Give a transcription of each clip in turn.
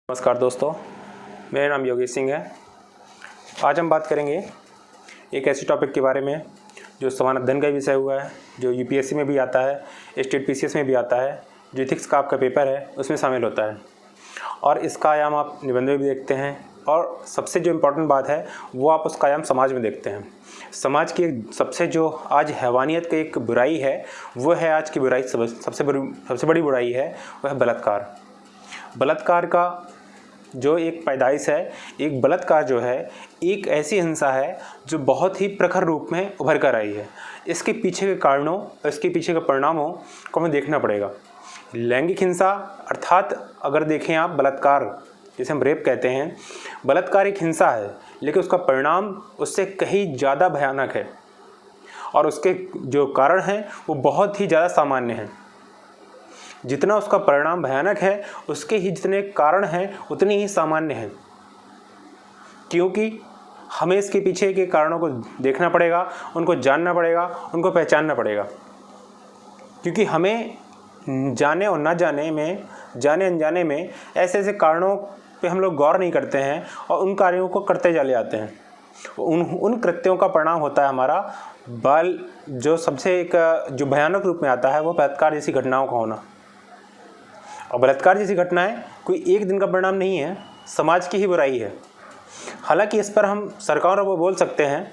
नमस्कार दोस्तों, मेरा नाम योगेश सिंह है। आज हम बात करेंगे एक ऐसे टॉपिक के बारे में जो समानता धन का विषय हुआ है, जो यूपीएससी में भी आता है, स्टेट पीसीएस में भी आता है, जो इथिक्स का आपका पेपर है उसमें शामिल होता है और इसका आयाम आप निबंध में भी देखते हैं और सबसे जो इम्पोर्टेंट बात है वो आप उसका आयाम समाज में देखते हैं। समाज की सबसे जो आज हैवानियत की एक बुराई है वो है, आज की बुराई सबसे बड़ी बुराई है वह है बलात्कार। बलात्कार का जो एक पैदाइश है, एक बलात्कार जो है एक ऐसी हिंसा है जो बहुत ही प्रखर रूप में उभर कर आई है। इसके पीछे के कारणों, इसके पीछे के परिणामों को हमें देखना पड़ेगा। लैंगिक हिंसा अर्थात अगर देखें आप बलात्कार, जिसे हम रेप कहते हैं, बलात्कार एक हिंसा है लेकिन उसका परिणाम उससे कहीं ज़्यादा भयानक है और उसके जो कारण हैं वो बहुत ही ज़्यादा सामान्य हैं। जितना उसका परिणाम भयानक है उसके ही जितने कारण हैं उतने ही सामान्य हैं, क्योंकि हमें इसके पीछे के कारणों को देखना पड़ेगा, उनको जानना पड़ेगा, उनको पहचानना पड़ेगा। क्योंकि हमें जाने और ना जाने में, जाने अनजाने में ऐसे ऐसे कारणों पे हम लोग गौर नहीं करते हैं और उन कार्यों को करते चले जाते हैं। उन कृत्यों का परिणाम होता है हमारा बाल, जो सबसे एक जो भयानक रूप में आता है वो बलात्कार जैसी घटनाओं का होना। और बलात्कार जैसी घटनाएं कोई एक दिन का परिणाम नहीं है, समाज की ही बुराई है। हालांकि इस पर हम सरकारों को बोल सकते हैं,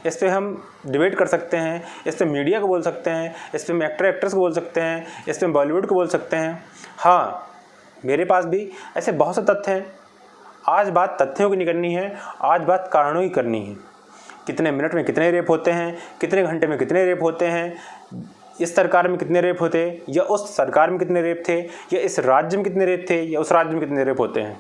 इस पर हम डिबेट कर सकते हैं, इस पर मीडिया को बोल सकते हैं, इस पर एक्टर एक्ट्रेस को बोल सकते हैं, इस पर बॉलीवुड को बोल सकते हैं। हाँ, मेरे पास भी ऐसे बहुत से तथ्य हैं। आज बात तथ्यों की नहीं करनी है, आज बात कारणों की करनी है। कितने मिनट में कितने रेप होते हैं, कितने घंटे में कितने रेप होते हैं, इस सरकार में कितने रेप होते या उस सरकार में कितने रेप थे, या इस राज्य में कितने रेप थे या उस राज्य में कितने रेप होते हैं।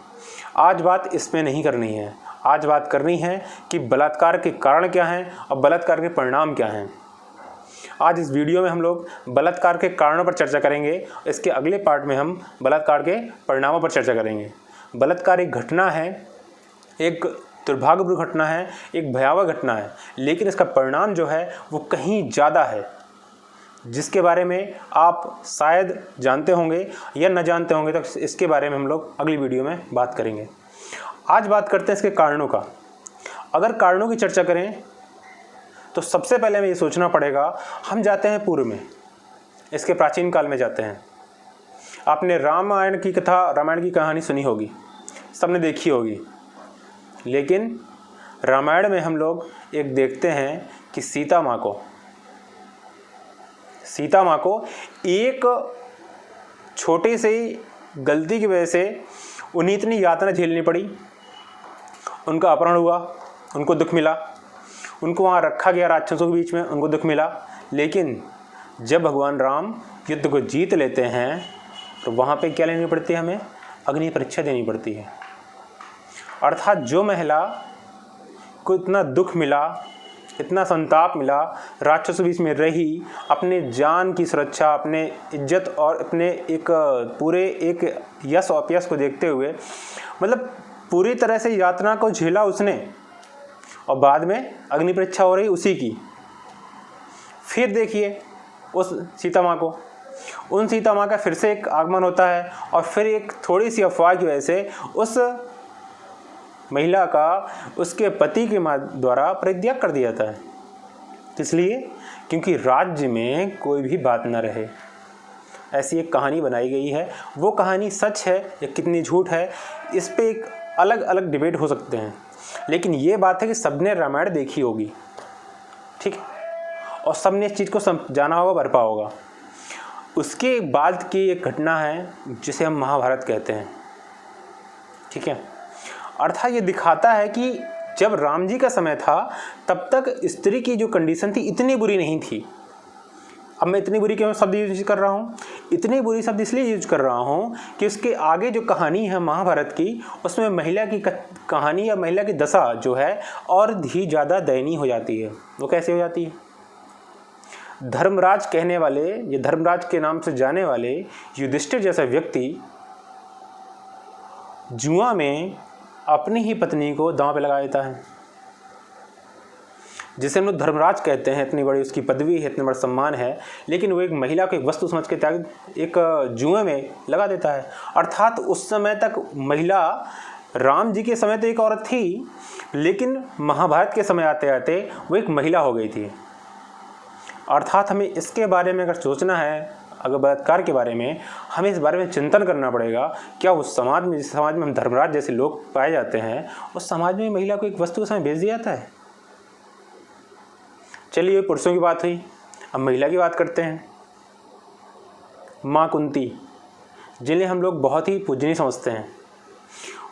आज बात इसमें नहीं करनी है, आज बात करनी है कि बलात्कार के कारण क्या हैं और बलात्कार के परिणाम क्या हैं। आज इस वीडियो में हम लोग बलात्कार के कारणों पर चर्चा करेंगे, इसके अगले पार्ट में हम बलात्कार के परिणामों पर चर्चा करेंगे। बलात्कार एक घटना है, एक दुर्भाग्यपूर्ण घटना है, एक भयावह घटना है, लेकिन इसका परिणाम जो है वो कहीं ज़्यादा है, जिसके बारे में आप शायद जानते होंगे या न जानते होंगे। तो इसके बारे में हम लोग अगली वीडियो में बात करेंगे। आज बात करते हैं इसके कारणों का। अगर कारणों की चर्चा करें तो सबसे पहले हमें ये सोचना पड़ेगा, हम जाते हैं पूर्व में, इसके प्राचीन काल में जाते हैं। आपने रामायण की कथा, रामायण की कहानी सुनी होगी, सबने देखी होगी, लेकिन रामायण में हम लोग एक देखते हैं कि सीता माँ को एक छोटी सी गलती की वजह से उन्हें इतनी यातना झेलनी पड़ी। उनका अपहरण हुआ, उनको दुख मिला, उनको वहाँ रखा गया राक्षसों के बीच में, उनको दुख मिला। लेकिन जब भगवान राम युद्ध को जीत लेते हैं तो वहाँ पे क्या लेनी पड़ती है, हमें अग्नि परीक्षा देनी पड़ती है। अर्थात जो महिला को इतना दुख मिला, इतना संताप मिला, राक्षसों बीच में रही, अपने जान की सुरक्षा, अपने इज्जत और अपने एक पूरे एक यश और अपयश को देखते हुए, मतलब पूरी तरह से यातना को झेला उसने, और बाद में अग्नि परीक्षा हो रही उसी की। फिर देखिए उस सीता माँ को, उन सीता माँ का फिर से एक आगमन होता है और फिर एक थोड़ी सी अफवाह की वजह से उस महिला का उसके पति के द्वारा परित्याग कर दिया जाता है। इसलिए क्योंकि राज्य में कोई भी बात न रहे, ऐसी एक कहानी बनाई गई है। वो कहानी सच है या कितनी झूठ है, इस पे एक अलग अलग डिबेट हो सकते हैं, लेकिन ये बात है कि सबने रामायण देखी होगी, ठीक है, और सबने इस चीज़ को जाना होगा, भर पाया होगा। उसके बाद की एक घटना है जिसे हम महाभारत कहते हैं, ठीक है। अर्थात ये दिखाता है कि जब राम जी का समय था तब तक स्त्री की जो कंडीशन थी इतनी बुरी नहीं थी। अब मैं इतनी बुरी क्यों शब्द यूज कर रहा हूँ, इतनी बुरी शब्द इसलिए यूज कर रहा हूँ कि उसके आगे जो कहानी है महाभारत की, उसमें महिला की कहानी या महिला की दशा जो है और भी ज़्यादा दयनीय हो जाती है। वो कैसे हो जाती है? धर्मराज कहने वाले, ये धर्मराज के नाम से जाने वाले युधिष्ठिर जैसा व्यक्ति जुआ में अपनी ही पत्नी को दांव पे लगा देता है। जिसे हम लोग धर्मराज कहते हैं, इतनी बड़ी उसकी पदवी है, इतना बड़ा सम्मान है, लेकिन वो एक महिला को एक वस्तु समझ के त्याग एक जुए में लगा देता है। अर्थात उस समय तक महिला, राम जी के समय तो एक औरत थी, लेकिन महाभारत के समय आते आते वो एक महिला हो गई थी। अर्थात हमें इसके बारे में अगर सोचना है, अगर बलात्कार के बारे में हमें इस बारे में चिंतन करना पड़ेगा, क्या उस समाज में, जिस समाज में हम धर्मराज जैसे लोग पाए जाते हैं, उस समाज में महिला को एक वस्तु के समय भेज दिया जाता है। चलिए, पुरुषों की बात हुई, अब महिला की बात करते हैं। माँ कुंती, जिन्हें हम लोग बहुत ही पूजनीय समझते हैं,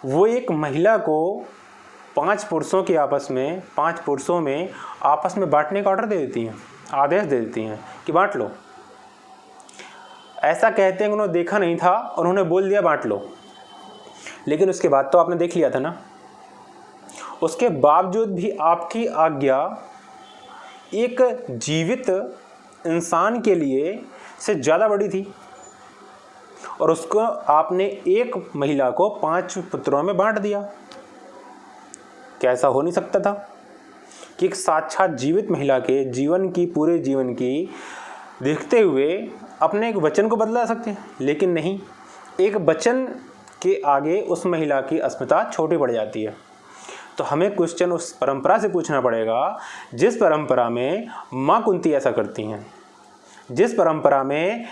वो एक महिला को 5 पुरुषों में आपस में बांटने का ऑर्डर दे देती हैं, आदेश दे देती हैं कि बांट लो। ऐसा कहते हैं कि उन्होंने देखा नहीं था, उन्होंने बोल दिया बांट लो। लेकिन उसके बाद तो आपने देख लिया था ना, उसके बावजूद भी आपकी आज्ञा एक जीवित इंसान के लिए से ज़्यादा बड़ी थी, और उसको आपने एक महिला को 5 पुत्रों में बांट दिया। क्या ऐसा हो नहीं सकता था कि एक साक्षात जीवित महिला के जीवन की, पूरे जीवन की देखते हुए अपने एक वचन को बदला सकते हैं? लेकिन नहीं, एक वचन के आगे उस महिला की अस्मिता छोटी पड़ जाती है। तो हमें क्वेश्चन उस परंपरा से पूछना पड़ेगा, जिस परंपरा में माँ कुंती ऐसा करती हैं, जिस परंपरा में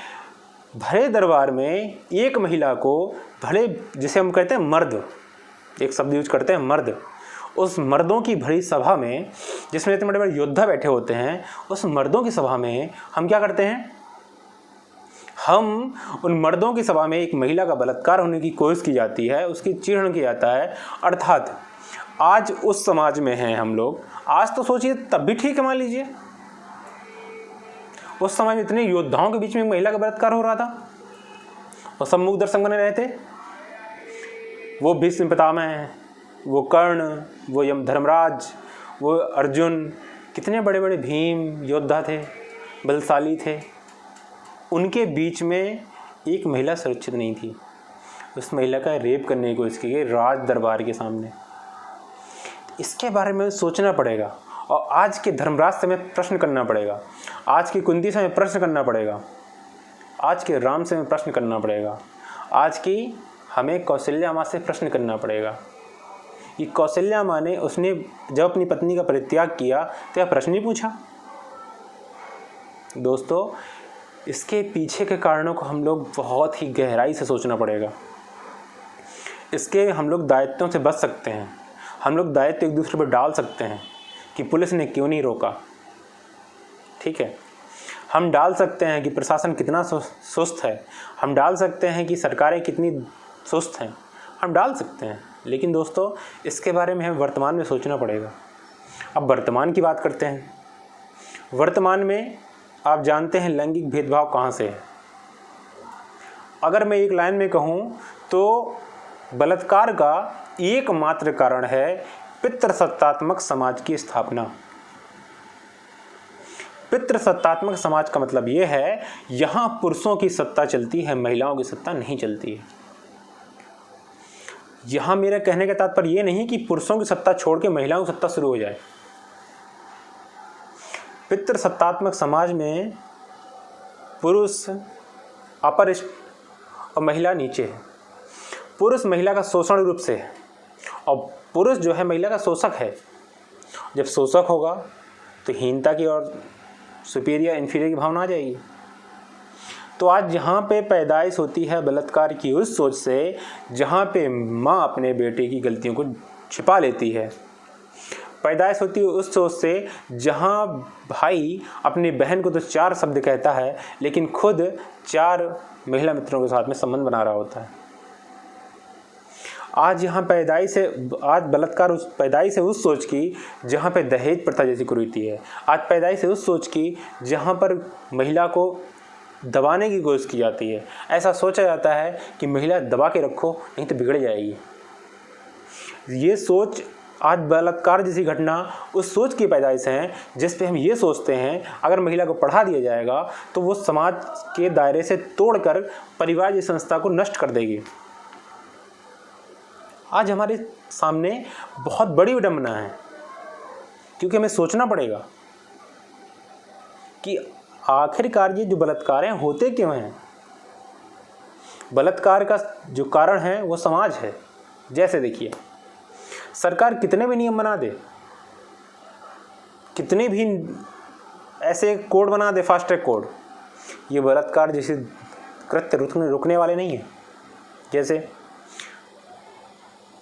भरे दरबार में एक महिला को, भले जिसे हम कहते हैं मर्द, एक शब्द यूज करते हैं मर्द, उस मर्दों की भरी सभा में, जिसमें इतने बड़े बड़े योद्धा बैठे होते हैं, उस मर्दों की सभा में हम क्या करते हैं? हम उन मर्दों की सभा में एक महिला का बलात्कार होने की कोशिश की जाती है, उसकी चीड़न किया जाता है। अर्थात आज उस समाज में हैं हम लोग। आज तो सोचिए, तब भी ठीक है, मान लीजिए उस समय में इतने योद्धाओं के बीच में एक महिला का बलात्कार हो रहा था और सब मूक दर्शक बने रहे थे। वो भीष्म पितामह, वो कर्ण, वो यम धर्मराज, वो अर्जुन, कितने बड़े बड़े भीम योद्धा थे, बलशाली थे, उनके बीच में एक महिला सुरक्षित नहीं थी। उस महिला का रेप करने की कोशिश की गई राज दरबार के सामने। इसके बारे में सोचना पड़ेगा, और आज के धर्मराज से हमें प्रश्न करना पड़ेगा, आज की कुंती से हमें प्रश्न करना पड़ेगा, आज के राम से हमें प्रश्न करना पड़ेगा, आज की हमें कौशल्या माँ से प्रश्न करना पड़ेगा कि कौशल्या माँ ने, उसने जब अपनी पत्नी का परित्याग किया तो यह प्रश्न ही पूछा। दोस्तों, इसके पीछे के कारणों को हम लोग बहुत ही गहराई से सोचना पड़ेगा। इसके हम लोग दायित्वों से बच सकते हैं, हम लोग दायित्व एक दूसरे पर डाल सकते हैं कि पुलिस ने क्यों नहीं रोका, ठीक है। हम डाल सकते हैं कि प्रशासन कितना सुस्त है, हम डाल सकते हैं कि सरकारें कितनी सुस्त हैं, हम डाल सकते हैं। लेकिन दोस्तों, इसके बारे में हमें वर्तमान में सोचना पड़ेगा। अब वर्तमान की बात करते हैं। वर्तमान में आप जानते हैं लैंगिक भेदभाव कहाँ से है। अगर मैं एक लाइन में कहूँ तो बलात्कार का एकमात्र कारण है पितृसत्तात्मक समाज की स्थापना। पितृसत्तात्मक समाज का मतलब ये है, यहाँ पुरुषों की सत्ता चलती है, महिलाओं की सत्ता नहीं चलती है। यहाँ मेरा कहने का तात्पर्य ये नहीं कि पुरुषों की सत्ता छोड़ के महिलाओं की सत्ता शुरू हो जाए। पितृसत्तात्मक समाज में पुरुष अपरिष्ट और महिला नीचे है। पुरुष महिला का शोषण रूप से है, और पुरुष जो है महिला का शोषक है। जब शोषक होगा तो हीनता की और सुपीरियर इन्फीरियर की भावना आ जाएगी। तो आज यहाँ पे पैदाइश होती है बलात्कार की उस सोच से, जहाँ पे माँ अपने बेटे की गलतियों को छिपा लेती है। पैदाइश होती है उस सोच से, जहाँ भाई अपनी बहन को तो 4 शब्द कहता है, लेकिन खुद 4 महिला मित्रों के साथ में संबंध बना रहा होता है। आज यहाँ आज बलात्कार पैदाइश है उस सोच की जहाँ पे दहेज प्रथा जैसी कुरीति है। आज पैदाइश है उस सोच की जहाँ पर महिला को दबाने की कोशिश की जाती है। ऐसा सोचा जाता है कि महिला दबा के रखो, नहीं तो बिगड़ जाएगी। ये सोच, आज बलात्कार जैसी घटना उस सोच की पैदाइश है जिस पे हम ये सोचते हैं अगर महिला को पढ़ा दिया जाएगा तो वो समाज के दायरे से तोड़कर परिवार की संस्था को नष्ट कर देगी। आज हमारे सामने बहुत बड़ी विडंबना है क्योंकि हमें सोचना पड़ेगा कि आखिरकार ये जो बलात्कार हैं होते क्यों हैं। बलात्कार का जो कारण है वो समाज है। जैसे देखिए, सरकार कितने भी नियम बना दे, कितने भी ऐसे कोड बना दे, फास्ट ट्रैक कोड, ये बलात्कार जैसे कृत्य रुकने वाले नहीं हैं। जैसे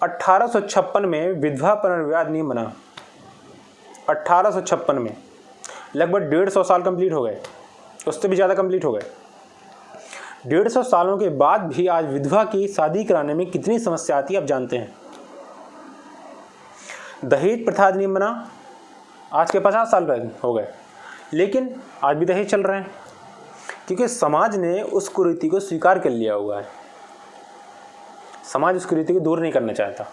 1856 में विधवा पुनर्विवाह अधिनियम बना। 1856 में लगभग 150 साल कंप्लीट हो गए, उससे भी ज़्यादा कंप्लीट हो गए। 150 सालों के बाद भी आज विधवा की शादी कराने में कितनी समस्या आती है आप जानते हैं। दहेज प्रथा अधिनियम बना, आज के 50 साल हो गए, लेकिन आज भी दहेज चल रहे हैं, क्योंकि समाज ने उस कुरीति को स्वीकार कर लिया हुआ है। समाज उस कुरीति को दूर नहीं करना चाहता।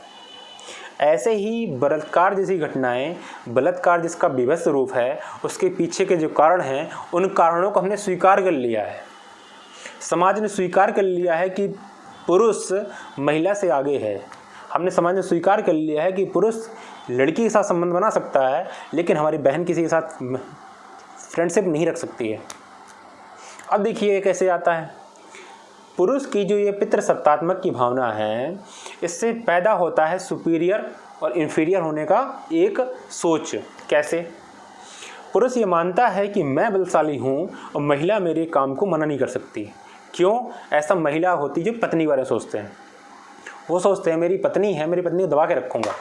ऐसे ही बलात्कार जैसी घटनाएं, बलात्कार जिसका विभत्स रूप है, उसके पीछे के जो कारण हैं, उन कारणों को हमने स्वीकार कर लिया है। समाज ने स्वीकार कर लिया है कि पुरुष महिला से आगे है। हमने समाज ने स्वीकार कर लिया है कि पुरुष लड़की के साथ संबंध बना सकता है, लेकिन हमारी बहन किसी के साथ फ्रेंडशिप नहीं रख सकती है। अब देखिए कैसे आता है। पुरुष की जो ये पितृसत्तात्मक की भावना है, इससे पैदा होता है सुपीरियर और इन्फीरियर होने का एक सोच। कैसे? पुरुष ये मानता है कि मैं बलशाली हूँ और महिला मेरे काम को मना नहीं कर सकती। क्यों? ऐसा महिला होती जो पत्नी वाले सोचते हैं। वो सोचते हैं मेरी पत्नी है, मेरी पत्नी को दबा के रखूँगा।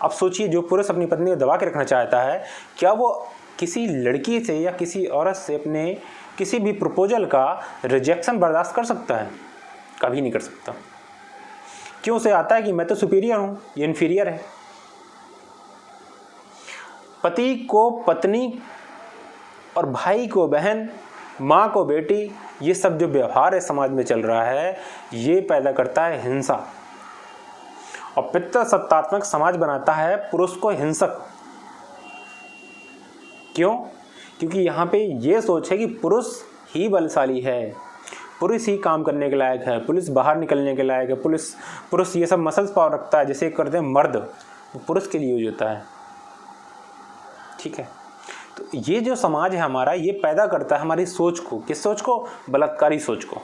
अब सोचिए, जो पुरुष अपनी पत्नी को दबा के रखना चाहता है, क्या वो किसी लड़की से या किसी औरत से अपने किसी भी प्रपोजल का रिजेक्शन बर्दाश्त कर सकता है? कभी नहीं कर सकता। क्यों? से आता है कि मैं तो सुपीरियर हूँ, ये इन्फीरियर है। पति को पत्नी और भाई को बहन, माँ को बेटी, ये सब जो व्यवहार है समाज में चल रहा है, ये पैदा करता है हिंसा। और पितृसत्तात्मक समाज बनाता है पुरुष को हिंसक। क्यों? क्योंकि यहाँ पे ये सोच है कि पुरुष ही बलशाली है, पुरुष ही काम करने के लायक है, पुरुष बाहर निकलने के लायक है, पुरुष ये सब मसल्स पावर रखता है, जैसे करते हैं मर्द, वो पुरुष के लिए यूज होता है। ठीक है, तो ये जो समाज है हमारा, ये पैदा करता है हमारी सोच को। किस सोच को? बलात्कारी सोच को।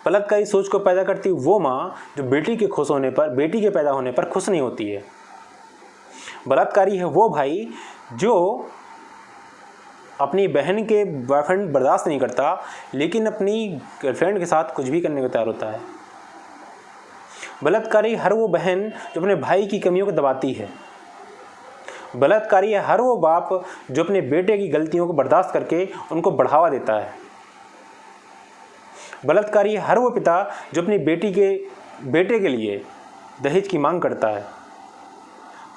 बलात्कारी सोच को पैदा करती वो माँ जो बेटी के खुश होने पर, बेटी के पैदा होने पर खुश नहीं होती है। बलात्कारी है वो भाई जो अपनी बहन के बॉयफ्रेंड बर्दाश्त नहीं करता, लेकिन अपनी गर्लफ्रेंड के साथ कुछ भी करने को तैयार होता है। बलात्कारी हर वो बहन जो अपने भाई की कमियों को दबाती है। बलात्कारी है हर वो बाप जो अपने बेटे की गलतियों को बर्दाश्त करके उनको बढ़ावा देता है। बलात्कारी है हर वो पिता जो अपनी बेटे के लिए दहेज की मांग करता है।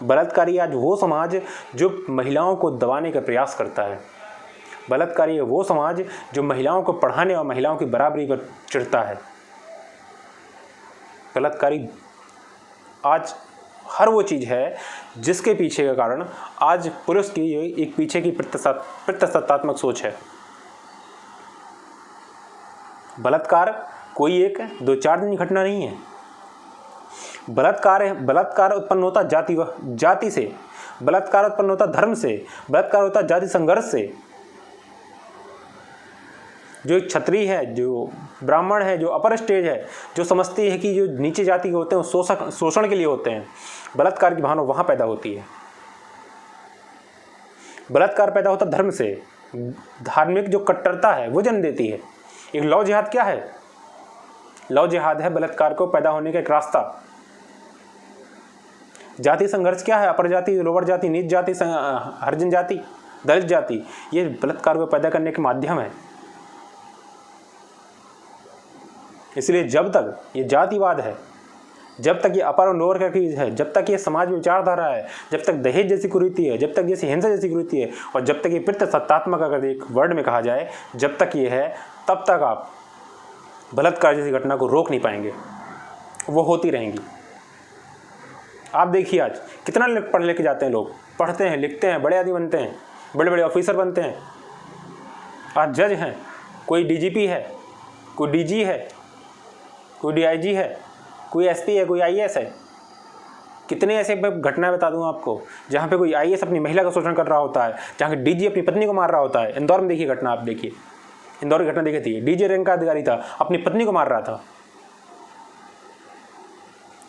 बलात्कारी आज वो समाज जो महिलाओं को दबाने का प्रयास करता है। बलात्कारी है वो समाज जो महिलाओं को पढ़ाने और महिलाओं की बराबरी पर चिढ़ता है। बलात्कारी आज हर वो चीज़ है जिसके पीछे का कारण आज पुरुष की एक पीछे की पितृसत्तात्मक सोच है। बलात्कार कोई एक 2-4 दिन की घटना नहीं है। बलात्कार उत्पन्न होता जाति से, बलात्कार उत्पन्न होता धर्म से, बलात्कार होता जाति संघर्ष से। जो क्षत्रिय है, जो ब्राह्मण है, जो अपर स्टेज है, जो समझती है कि जो नीचे जाति के होते हैं वो शोषण के लिए होते हैं, बलात्कार की भावना वहाँ पैदा होती है। बलात्कार पैदा होता धर्म से, धार्मिक जो कट्टरता है वो जन्म देती है। एक लव जिहाद क्या है? लव जिहाद है बलात्कार को पैदा होने का एक रास्ता। जाति संघर्ष क्या है? अपर जाति, लोअर जाति, नीच जाति, हरिजन जाति, दलित जाति, ये बलात्कार को पैदा करने के माध्यम है। इसलिए जब तक ये जातिवाद है, जब तक ये अपर और लोअर का चीज़ है, जब तक ये समाज में विचारधारा है, जब तक दहेज जैसी कुरीति है, जब तक जैसी हिंसा जैसी कुरीति है, और जब तक ये पितृसत्तात्मक अगर एक वर्ड में कहा जाए, जब तक ये है, तब तक आप बलात्कार जैसी घटना को रोक नहीं पाएंगे। वो होती रहेंगी। आप देखिए आज कितना पढ़ लिख जाते हैं लोग, पढ़ते हैं, लिखते हैं, बड़े आदमी बनते हैं, बड़े बड़े ऑफिसर बनते हैं। आज जज हैं, कोई डीजीपी है, कोई डीजी है, कोई डीआईजी है, कोई एसपी है, कोई आईएएस है। कितने ऐसे घटनाएं बता दूं आपको जहां पे कोई आईएएस अपनी महिला का शोषण कर रहा होता है, जहां के डीजी अपनी पत्नी को मार रहा होता है। इंदौर में देखिए घटना, आप देखिए इंदौर की घटना देखी थी, डीजी रैंक का अधिकारी था, अपनी पत्नी को मार रहा था।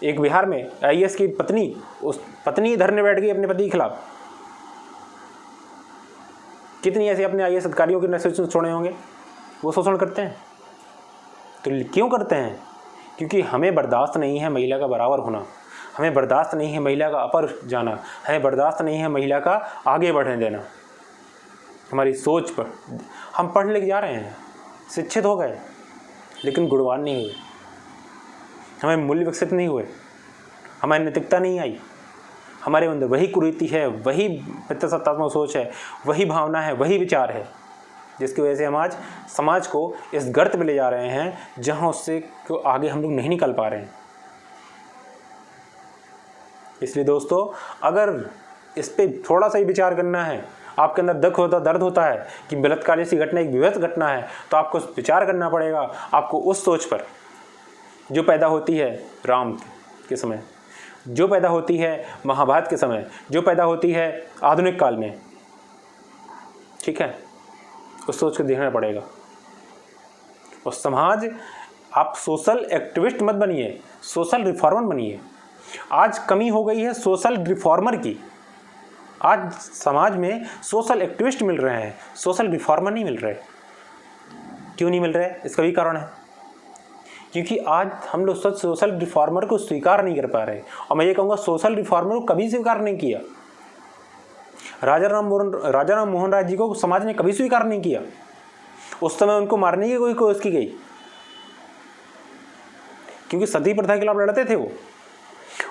एक बिहार में आईएएस की पत्नी, उस पत्नी धरने बैठ गई अपने पति के खिलाफ। कितनी ऐसे अपने आईएएस अधिकारियों के नशे छोड़े होंगे, वो शोषण करते हैं। तो क्यों करते हैं? क्योंकि हमें बर्दाश्त नहीं है महिला का बराबर होना, हमें बर्दाश्त नहीं है महिला का अपर जाना, हमें बर्दाश्त नहीं है महिला का आगे बढ़ने देना। हमारी सोच पर हम पढ़ लिख जा रहे हैं, शिक्षित हो गए, लेकिन गुणवान नहीं हुए, हमें मूल्य विकसित नहीं हुए, हमारी नैतिकता नहीं आई, हमारे अंदर वही कुरीति है, वही पितृसत्तात्मक सोच है, वही भावना है, वही विचार है, जिसकी वजह से हम आज समाज को इस गर्त में ले जा रहे हैं जहां उससे को आगे हम लोग नहीं निकल पा रहे हैं। इसलिए दोस्तों, अगर इस पे थोड़ा सा ही विचार करना है, आपके अंदर दर्द होता है कि बलात्कार जैसी घटना एक विवश घटना है, तो आपको विचार करना पड़ेगा। आपको उस सोच पर जो पैदा होती है राम के समय, जो पैदा होती है महाभारत के समय, जो पैदा होती है आधुनिक काल में, ठीक है, उस सोच को देखना पड़ेगा। और समाज, आप सोशल एक्टिविस्ट मत बनिए, सोशल रिफॉर्मर बनिए। आज कमी हो गई है सोशल रिफॉर्मर की। आज समाज में सोशल एक्टिविस्ट मिल रहे हैं, सोशल रिफॉर्मर नहीं मिल रहे। क्यों नहीं मिल रहे? इसका भी कारण है, क्योंकि आज हम लोग सोशल रिफॉर्मर को स्वीकार नहीं कर पा रहे। और मैं ये कहूँगा, सोशल रिफॉर्मर को कभी स्वीकार नहीं किया। राजा राम मोहन राय जी को समाज ने कभी स्वीकार नहीं किया। उस समय उनको मारने की कोई कोशिश की गई, क्योंकि सती प्रथा के खिलाफ लड़ते थे वो।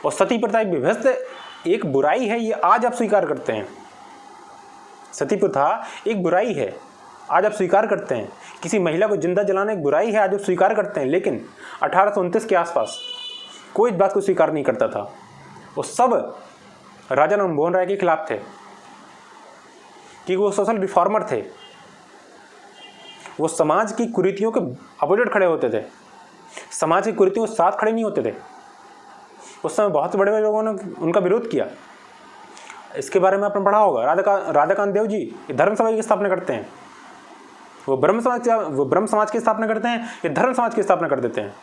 और सती प्रथा एक बुराई है, ये आज आप स्वीकार करते हैं। सती प्रथा एक बुराई है, आज आप स्वीकार करते हैं। किसी महिला को जिंदा जलाना एक बुराई है, आज आप स्वीकार करते हैं। लेकिन 1829 के आसपास कोई इस बात को स्वीकार नहीं करता था। वो सब राजा राम मोहन राय के खिलाफ थे, कि वो सोशल रिफॉर्मर थे। वो समाज की कुरीतियों के अपोजिट खड़े होते थे, समाज की कुरीतियों के साथ खड़े नहीं होते थे। उस समय बहुत बड़े बड़े लोगों ने उनका विरोध किया। इसके बारे में आपने पढ़ा होगा। राधाकांत देव जी धर्म समाज की स्थापना करते हैं। वो ब्रह्म समाज की स्थापना करते हैं, ये धर्म समाज की स्थापना कर देते हैं।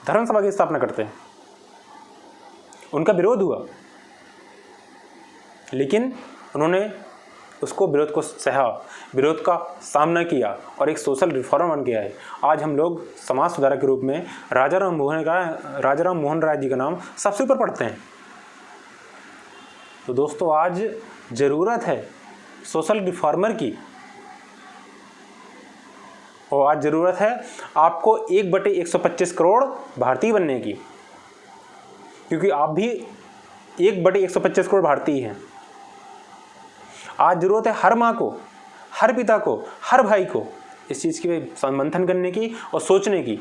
धर्म समाज की स्थापना करते हैं। उनका विरोध हुआ, लेकिन उन्होंने उसको विरोध को सहा, विरोध का सामना किया और एक सोशल रिफॉर्मर बन के आए। आज हम लोग समाज सुधारक के रूप में राजा राम मोहन राय जी का नाम सबसे ऊपर पढ़ते हैं। तो दोस्तों, आज ज़रूरत है सोशल रिफॉर्मर की, और आज ज़रूरत है आपको 1/125 करोड़ भारतीय बनने की, क्योंकि आप भी 1/125 करोड़ भारतीय हैं। आज ज़रूरत है हर माँ को, हर पिता को, हर भाई को इस चीज़ की मंथन करने की और सोचने की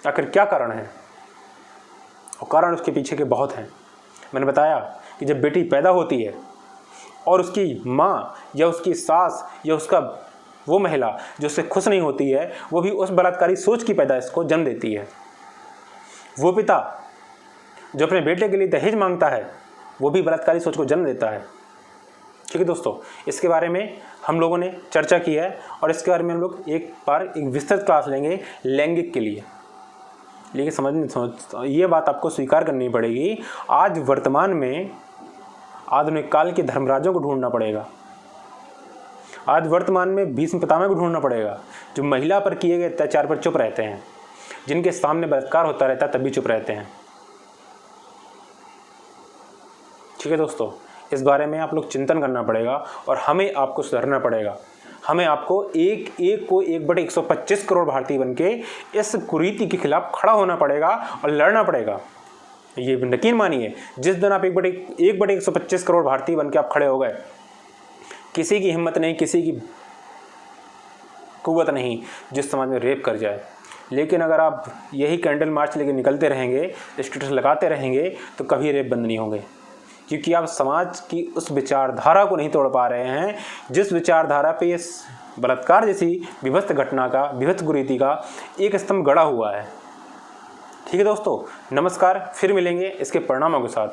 आखिर क्या कारण है। और कारण उसके पीछे के बहुत हैं। मैंने बताया कि जब बेटी पैदा होती है और उसकी माँ या उसकी सास या उसका वो महिला जो उससे खुश नहीं होती है, वो भी उस बलात्कारी सोच की पैदाइश को जन्म देती है। वो पिता जो अपने बेटे के लिए दहेज मांगता है, वो भी बलात्कारी सोच को जन्म देता है। ठीक है दोस्तों, इसके बारे में हम लोगों ने चर्चा की है और इसके बारे में हम लोग एक विस्तृत क्लास लेंगे लैंगिक के लिए। लेकिन ये बात आपको स्वीकार करनी पड़ेगी, आज वर्तमान में आधुनिक काल के धर्मराजों को ढूंढना पड़ेगा। आज वर्तमान में भीष्म पितामह को ढूंढना पड़ेगा, जो महिला पर किए गए अत्याचार पर चुप रहते हैं, जिनके सामने बलात्कार होता रहता है तब भी चुप रहते हैं। ठीक है दोस्तों, इस बारे में आप लोग चिंतन करना पड़ेगा और हमें आपको सुधरना पड़ेगा। हमें आपको एक को 1/125 करोड़ भारतीय बनके इस कुरीति के खिलाफ खड़ा होना पड़ेगा और लड़ना पड़ेगा। ये यकीन मानिए, जिस दिन आप 1/125 करोड़ भारतीय बनके आप खड़े हो गए, किसी की हिम्मत नहीं, किसी की कुव्वत नहीं जिस समाज में रेप कर जाए। लेकिन अगर आप यही कैंडल मार्च लेके निकलते रहेंगे, स्टेटस लगाते रहेंगे, तो कभी रेप बंद नहीं होंगे, क्योंकि आप समाज की उस विचारधारा को नहीं तोड़ पा रहे हैं जिस विचारधारा पे इस बलात्कार जैसी विभत्स घटना का, विभत्स कुरीति का एक स्तंभ गड़ा हुआ है। ठीक है दोस्तों, नमस्कार, फिर मिलेंगे इसके परिणामों के साथ।